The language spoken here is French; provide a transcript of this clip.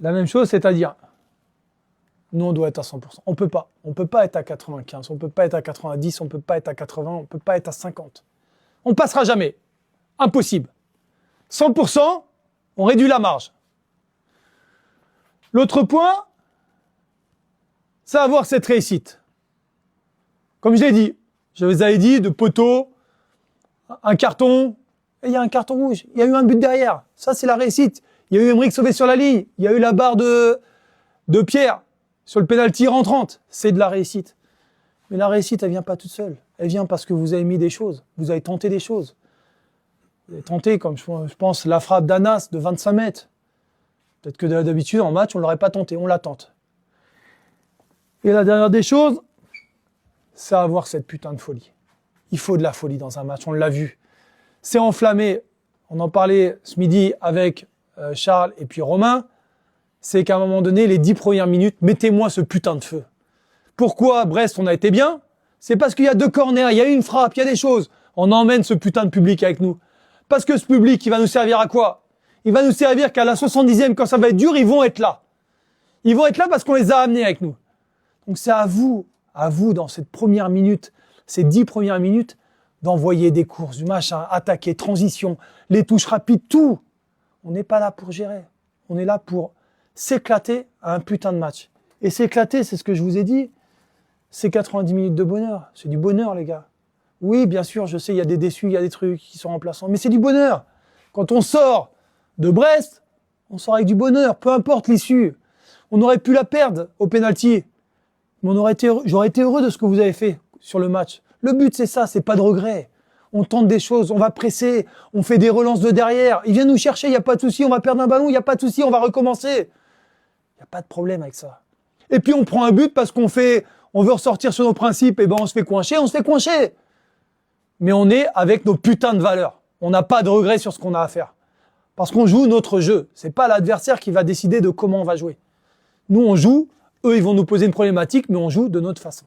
la même chose, c'est-à-dire, nous, on doit être à 100%. On peut pas. On peut pas être à 95, on peut pas être à 90, on peut pas être à 80, on peut pas être à 50. On passera jamais. Impossible. 100%, on réduit la marge. L'autre point, c'est avoir cette réussite. Comme je l'ai dit, je vous avais dit, de poteau, un carton, et il y a un carton rouge, il y a eu un but derrière. Ça, c'est la réussite. Il y a eu Emerick sauvé sur la ligne, il y a eu la barre de Pierre sur le pénalty rentrante. C'est de la réussite. Mais la réussite, elle vient pas toute seule. Elle vient parce que vous avez mis des choses, vous avez tenté des choses. Vous avez tenté, comme je pense, la frappe d'Anas de 25 mètres. Peut-être que d'habitude, en match, on ne l'aurait pas tenté, on la tente. Et la dernière des choses, c'est avoir cette putain de folie. Il faut de la folie dans un match, on l'a vu. C'est enflammé, on en parlait ce midi avec Charles et puis Romain, c'est qu'à un moment donné, les 10 premières minutes, mettez-moi ce putain de feu. Pourquoi Brest, on a été bien? C'est parce qu'il y a 2 corners, il y a une frappe, il y a des choses. On emmène ce putain de public avec nous. Parce que ce public, il va nous servir à quoi? Il va nous servir qu'à la 70e, quand ça va être dur, ils vont être là. Ils vont être là parce qu'on les a amenés avec nous. Donc c'est à vous, dans cette première minute, ces 10 premières minutes, d'envoyer des courses, du machin, attaquer, transition, les touches rapides, tout. On n'est pas là pour gérer. On est là pour s'éclater à un putain de match. Et s'éclater, c'est ce que je vous ai dit, c'est 90 minutes de bonheur. C'est du bonheur, les gars. Oui, bien sûr, je sais, il y a des déçus, il y a des trucs qui sont remplaçants, mais c'est du bonheur. Quand on sort de Brest, on sort avec du bonheur, peu importe l'issue. On aurait pu la perdre au pénalty, mais j'aurais été heureux de ce que vous avez fait sur le match. Le but, c'est ça, c'est pas de regret. On tente des choses, on va presser, on fait des relances de derrière. Il vient nous chercher, il n'y a pas de souci, on va perdre un ballon, il n'y a pas de souci, on va recommencer. Il n'y a pas de problème avec ça. Et puis on prend un but parce on veut ressortir sur nos principes, et ben on se fait coincer. Mais on est avec nos putains de valeurs. On n'a pas de regrets sur ce qu'on a à faire. Parce qu'on joue notre jeu. C'est pas l'adversaire qui va décider de comment on va jouer. Nous, on joue. Eux, ils vont nous poser une problématique, mais on joue de notre façon.